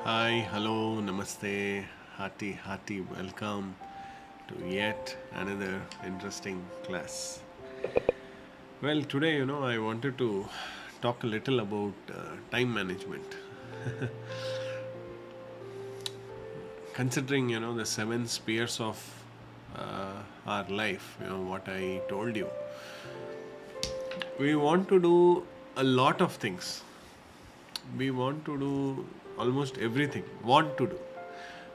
Hi, hello, namaste, hearty welcome to yet another interesting class. Well, today, I wanted to talk a little about time management. Considering, the seven spheres of our life, what I told you, we want to do a lot of things. We want to do almost everything, want to do.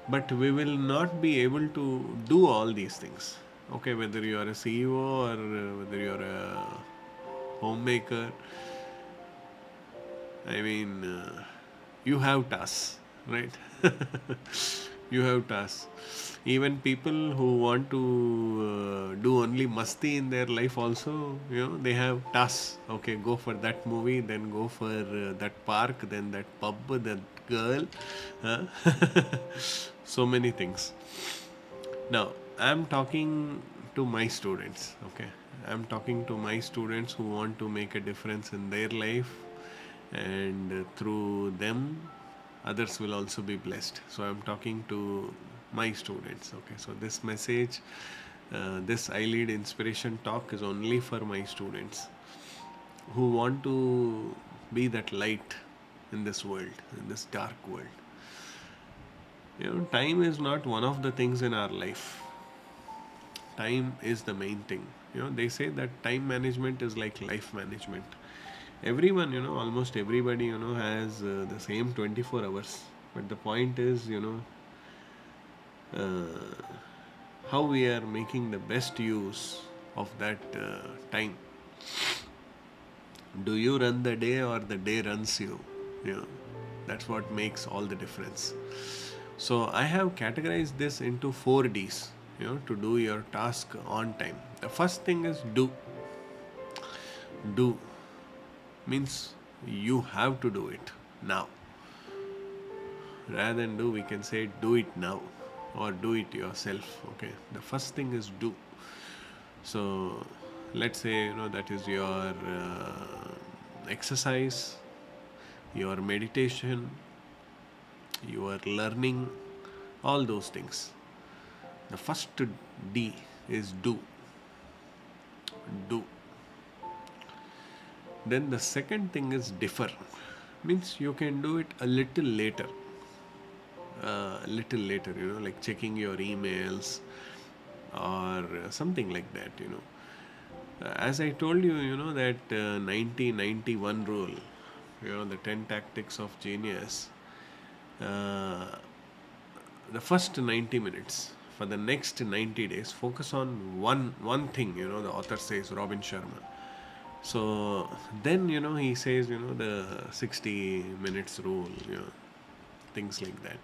But we will not be able to do all these things. Okay, whether you are a CEO or whether you are a homemaker, I mean, you have tasks, right? You have tasks. Even people who want to do only masti in their life also, they have tasks. Okay, go for that movie, then go for that park, then that pub, that girl. Huh? So many things. Now, I'm talking to my students, okay? I'm talking to my students who want to make a difference in their life, and through them, others will also be blessed. So, I'm talking to my students, okay? So, this message, this iLead inspiration talk is only for my students who want to be that light in this world, in this dark world. Time is not one of the things in our life. Time is the main thing. They say that time management is like life management. Everyone, almost everybody, has the same 24 hours. But the point is, how we are making the best use of that time. Do you run the day or the day runs you? You know, that's what makes all the difference. So I have categorized this into 4 Ds, to do your task on time. The first thing is do. Do means you have to do it now. Rather than do, we can say do it now or do it yourself. Okay. The first thing is do. So let's say that is your exercise, your meditation, your learning, all those things. The first D is do. Do. Then the second thing is differ. Means you can do it a little later. A little later, like checking your emails or something like that, As I told you, that 90-91 rule, the 10 tactics of genius. Uh, the first 90 minutes for the next 90 days focus on one thing, the author says, Robin Sharma. So then, he says, the 60 minutes rule, things like that.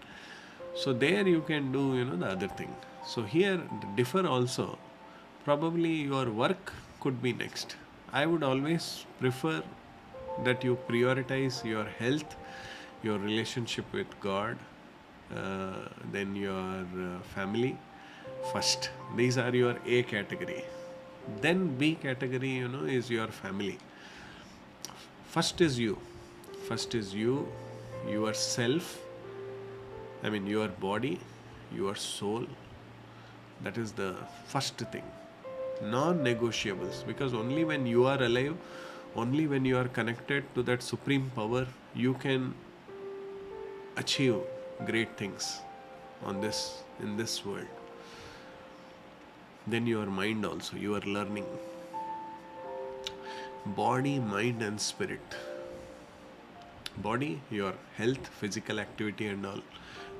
So there you can do, the other thing. So here, differ also. Probably your work could be next. I would always prefer that you prioritize your health, your relationship with God, then your family first. These are your A category. Then B category, is your family. First is you. First is you, yourself, I mean, your body, your soul. That is the first thing. Non negotiables. Because only when you are alive, only when you are connected to that supreme power, you can achieve great things on this in this world. Then your mind also, you are learning. Body, mind, and spirit. Body, your health, physical activity, and all.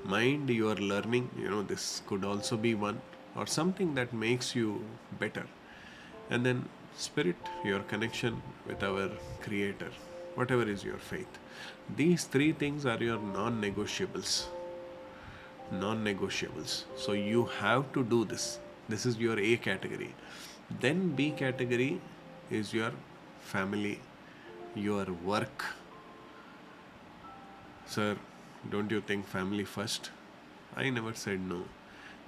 Mind, you are learning. This could also be one or something that makes you better. And then spirit, your connection with our Creator, whatever is your faith. These three things are your non negotiables. Non negotiables. So you have to do this. This is your A category. Then B category is your family, your work. Sir, don't you think family first? I never said no.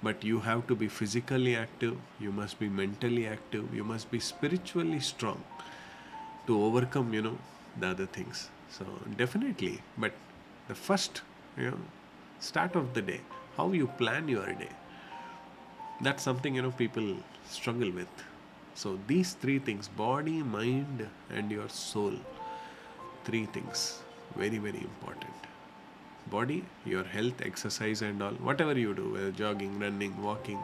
But you have to be physically active, you must be mentally active, you must be spiritually strong to overcome, the other things. So, definitely. But the first, start of the day, how you plan your day. That's something people struggle with. So these three things, body, mind, and your soul, three things, very very important. Body, your health, exercise and all, whatever you do, whether jogging, running, walking,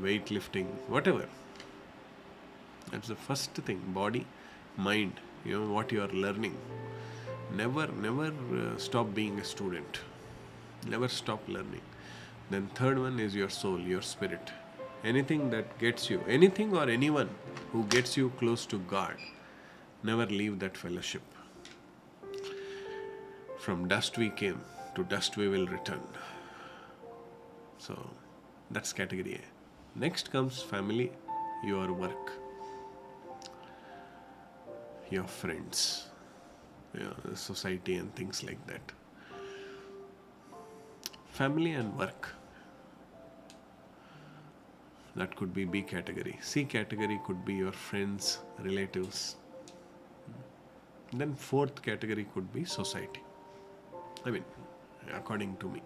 weightlifting, whatever. That's the first thing. Body, mind, what you are learning. Never stop being a student. Never stop learning. Then third one is your soul, your spirit. Anything that gets you, anything or anyone who gets you close to God, never leave that fellowship. From dust we came, to dust we will return. So that's category A. Next comes family, your work, your friends, the society and things like that. Family and work. That could be B category. C category could be your friends, relatives. Then fourth category could be society. I mean, according to me.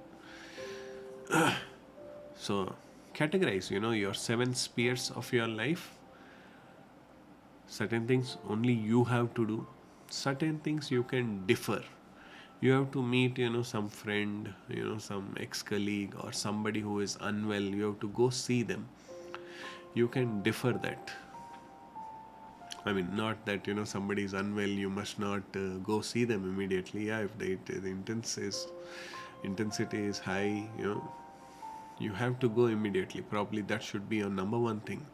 So categorize, your 7 spheres of your life. Certain things only you have to do. Certain things you can differ. You have to meet, some friend, some ex-colleague or somebody who is unwell. You have to go see them. You can differ that. I mean, not that, somebody is unwell, you must not go see them immediately. Yeah, if the intensity is high, you have to go immediately. Probably that should be your number one thing.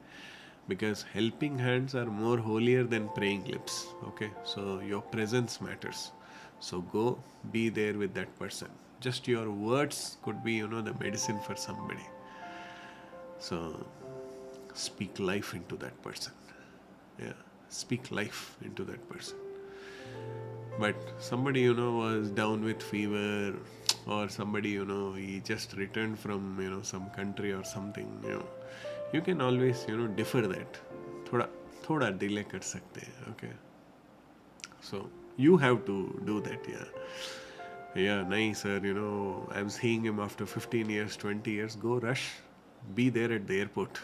Because helping hands are more holier than praying lips. Okay, so your presence matters. So go be there with that person. Just your words could be, the medicine for somebody. So speak life into that person. Yeah, speak life into that person. But somebody, was down with fever, or somebody, he just returned from, some country or something, you can always, differ that. Thoda delay kar sakte hai, okay? So you have to do that, yeah, nice sir, I'm seeing him after 15 years, 20 years. Go rush, be there at the airport.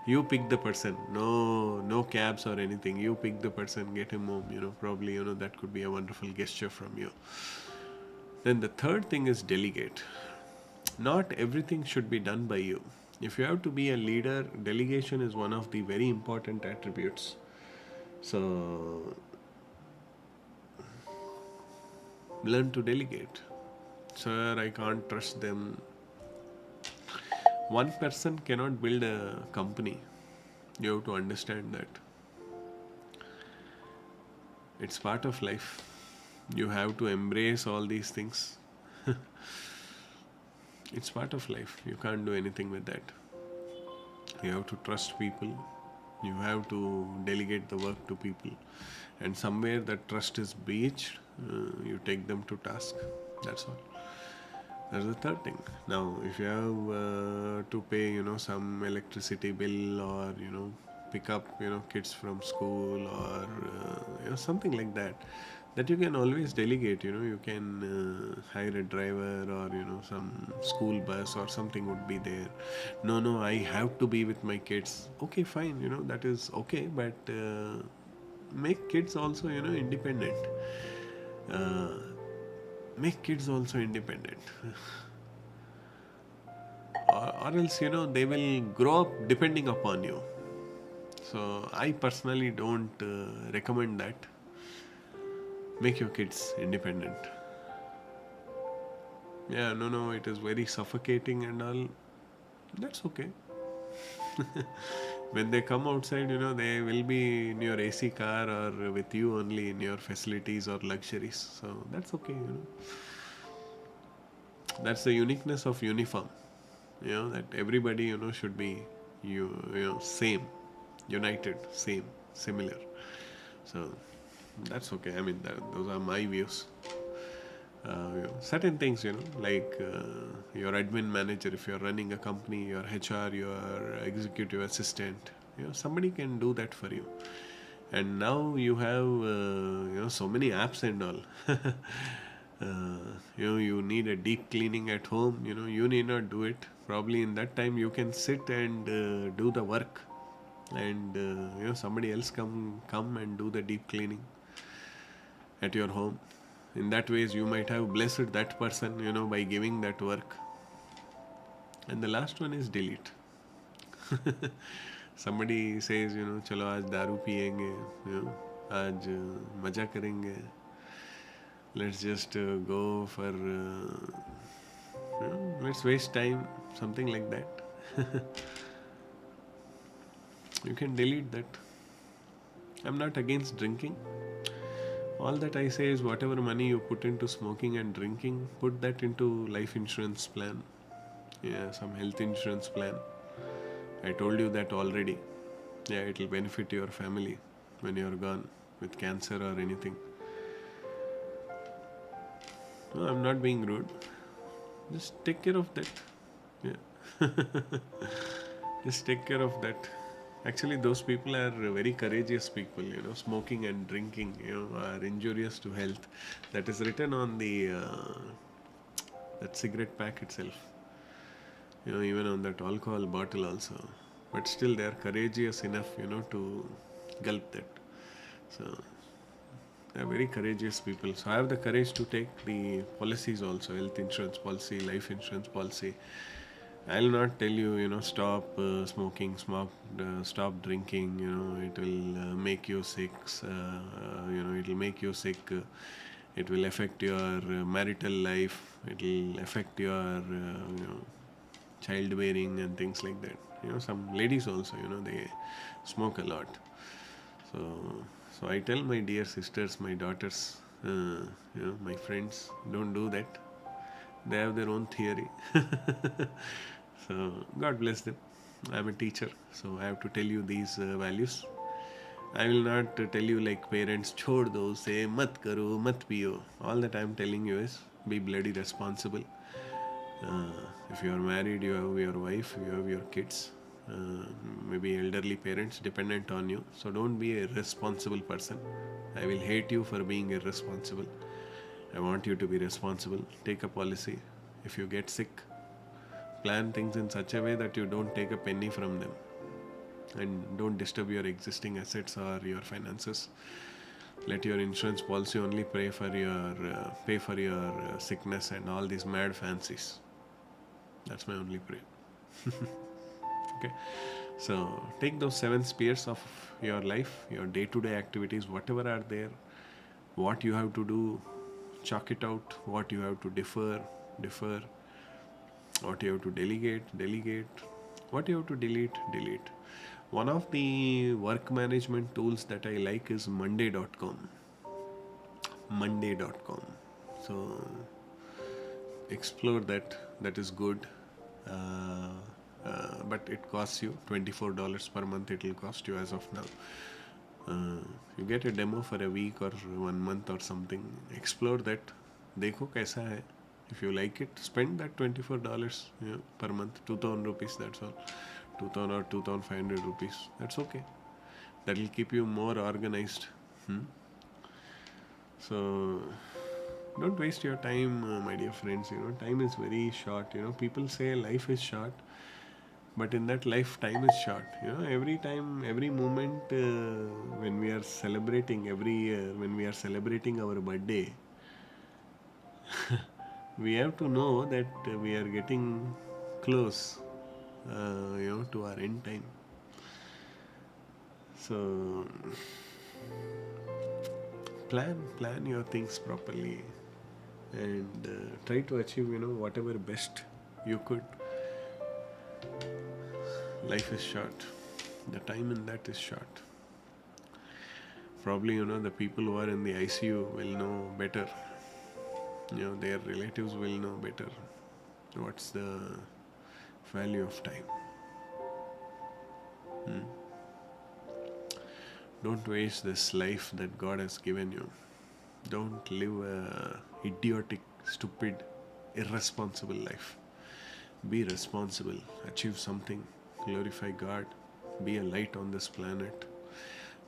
You pick the person. No cabs or anything. You pick the person, get him home. Probably that could be a wonderful gesture from you. Then the third thing is delegate. Not everything should be done by you. If you have to be a leader, delegation is one of the very important attributes. So learn to delegate. Sir, I can't trust them. One person cannot build a company. You have to understand that. It's part of life. You have to embrace all these things. It's part of life. You can't do anything with that. You have to trust people. You have to delegate the work to people. And somewhere that trust is breached, you take them to task. That's all. That's the third thing. Now, if you have to pay, some electricity bill, or pick up, kids from school, or something like that, that you can always delegate. You can hire a driver, or some school bus or something would be there. No, I have to be with my kids. Okay, fine. That is okay, but make kids also independent. Make kids also independent. Or else they will grow up depending upon you. So I personally don't recommend that. Make your kids independent. Yeah, no, it is very suffocating and all. That's okay. When they come outside, they will be in your AC car, or with you only in your facilities or luxuries. So that's okay, That's the uniqueness of uniform. That everybody, should be, same, united, same, similar. So that's okay. I mean, those are my views. Certain things, like your admin manager, if you're running a company, your HR, your executive assistant, somebody can do that for you. And now you have, so many apps and all. You need a deep cleaning at home. You need not do it. Probably in that time you can sit and do the work, and somebody else come and do the deep cleaning at your home. In that ways you might have blessed that person, by giving that work. And the last one is delete. Somebody says, चलो आज दारू पिएंगे, आज मजा करेंगे, let's just go for let's waste time, something like that. You can delete that. I'm not against drinking. All that I say is whatever money you put into smoking and drinking, put that into life insurance plan. Yeah, some health insurance plan. I told you that already. Yeah, it will benefit your family when you're gone with cancer or anything. No, I'm not being rude. Just take care of that. Yeah. Just take care of that. Actually, those people are very courageous people. Smoking and drinking, are injurious to health. That is written on the that cigarette pack itself. Even on that alcohol bottle also. But still, they are courageous enough, to gulp that. So they are very courageous people. So I have the courage to take the policies also, health insurance policy, life insurance policy. I'll not tell you, stop smoking, stop drinking. It will make you sick. It will make you sick. It will affect your marital life. It will affect your, childbearing and things like that. Some ladies also, they smoke a lot. So I tell my dear sisters, my daughters, my friends, don't do that. They have their own theory. So God bless them. I'm a teacher, so I have to tell you these values. I will not tell you like parents, chhod do, say mat karo, mat piyo. All that I'm telling you is be bloody responsible. If you are married, you have your wife, you have your kids, maybe elderly parents dependent on you. So don't be a irresponsible person. I will hate you for being irresponsible. I want you to be responsible. Take a policy. If you get sick, plan things in such a way that you don't take a penny from them, and don't disturb your existing assets or your finances. Let your insurance policy only pay for your sickness and all these mad fancies. That's my only prayer. Okay, so take those 7 spheres of your life, your day-to-day activities, whatever are there, what you have to do, chalk it out. What you have to defer, what you have to delegate, what you have to delete. One of the work management tools that I like is monday.com. So explore that. That is good. But it costs you $24 per month. It will cost you as of now. You get a demo for a week or 1 month or something. Explore that. देखो कैसा है. If you like it, spend that $24 per month. 2,000 rupees, that's all. 2,000 or 2,500 rupees. That's okay. That will keep you more organized. So don't waste your time, my dear friends. Time is very short. People say life is short, but in that life, time is short. Every time, every moment, when we are celebrating, every year when we are celebrating our birthday, we have to know that we are getting close, to our end time. So plan your things properly, and try to achieve, whatever best you could. Life is short. The time in that is short. Probably, the people who are in the ICU will know better. Their relatives will know better what's the value of time. Don't waste this life that God has given you. Don't live a idiotic, stupid, irresponsible life. Be responsible. Achieve something. Glorify God. Be a light on this planet.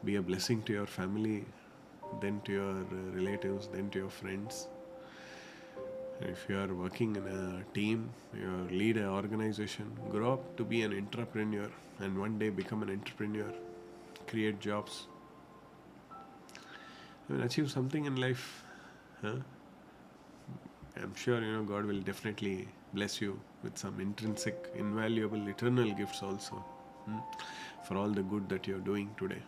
Be a blessing to your family, then to your relatives, then to your friends. If you are working in a team, you lead an organization, grow up to be an entrepreneur and one day become an entrepreneur, create jobs, achieve something in life. Huh? I'm sure God will definitely bless you with some intrinsic, invaluable, eternal gifts also, for all the good that you're doing today.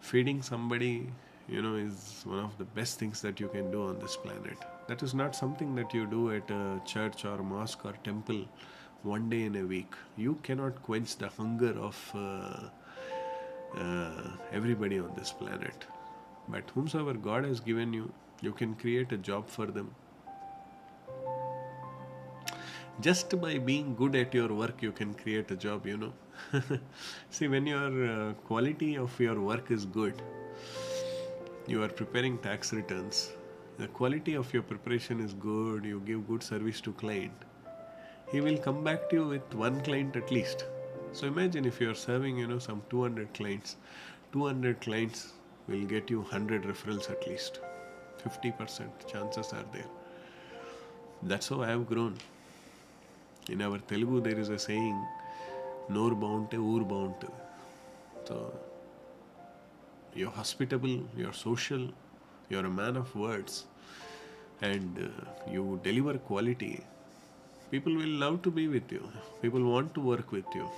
Feeding somebody, is one of the best things that you can do on this planet. That is not something that you do at a church or mosque or temple one day in a week. You cannot quench the hunger of everybody on this planet. But whomsoever God has given you, you can create a job for them. Just by being good at your work, you can create a job. See, when your quality of your work is good, you are preparing tax returns, the quality of your preparation is good, you give good service to client, he will come back to you with one client at least. So imagine if you are serving some 200 clients, 200 clients will get you 100 referrals at least. 50% chances are there. That's how I have grown. In our Telugu there is a saying, Noor baunte, oor baunte. So you're hospitable, you're social, you're a man of words, and you deliver quality. People will love to be with you. People want to work with you.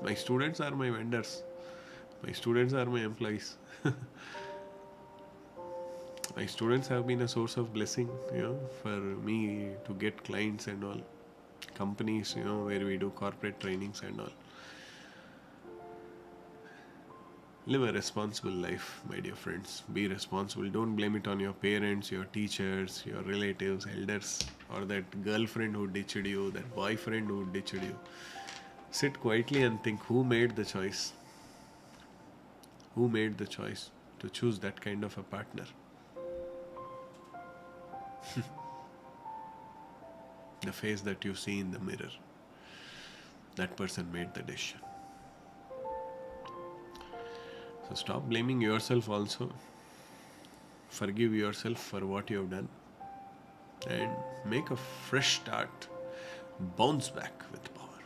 My students are my vendors. My students are my employees. My students have been a source of blessing, for me to get clients and all. Companies, where we do corporate trainings and all. Live a responsible life, my dear friends. Be responsible. Don't blame it on your parents, your teachers, your relatives, elders, or that girlfriend who ditched you, that boyfriend who ditched you. Sit quietly and think, who made the choice? Who made the choice to choose that kind of a partner? The face that you see in the mirror, that person made the decision. So stop blaming yourself also. Forgive yourself for what you have done and make a fresh start. Bounce back with power.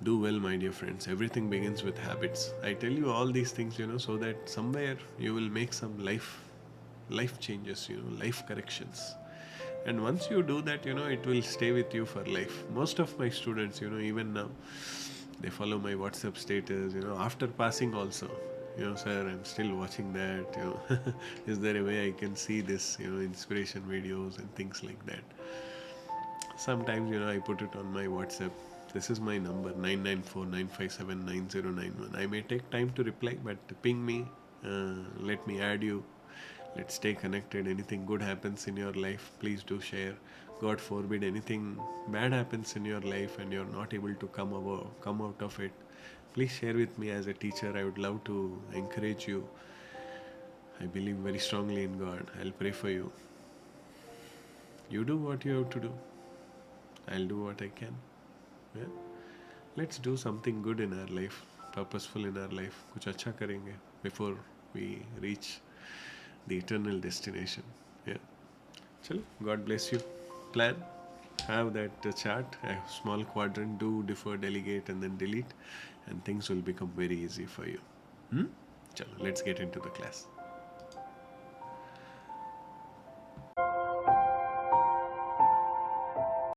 Do well, my dear friends. Everything begins with habits. I tell you all these things, so that somewhere you will make some life changes, life corrections. And once you do that, it will stay with you for life. Most of my students, even now, they follow my WhatsApp status, after passing also. Sir, I'm still watching that. Is there a way I can see this, inspiration videos and things like that? Sometimes, I put it on my WhatsApp. This is my number, 994-957-9091. I may take time to reply, but ping me, let me add you. Let's stay connected. Anything good happens in your life, please do share. God forbid anything bad happens in your life and you're not able to come out of it, please share with me. As a teacher, I would love to encourage you. I believe very strongly in God. I'll pray for you. You do what you have to do. I'll do what I can. Yeah? Let's do something good in our life, purposeful in our life. कुछ अच्छा करेंगे before we reach the eternal destination. Yeah. Chalo, God bless you. Plan. Have that chart, a small quadrant, do, defer, delegate, and then delete, and things will become very easy for you. Chalo, let's get into the class.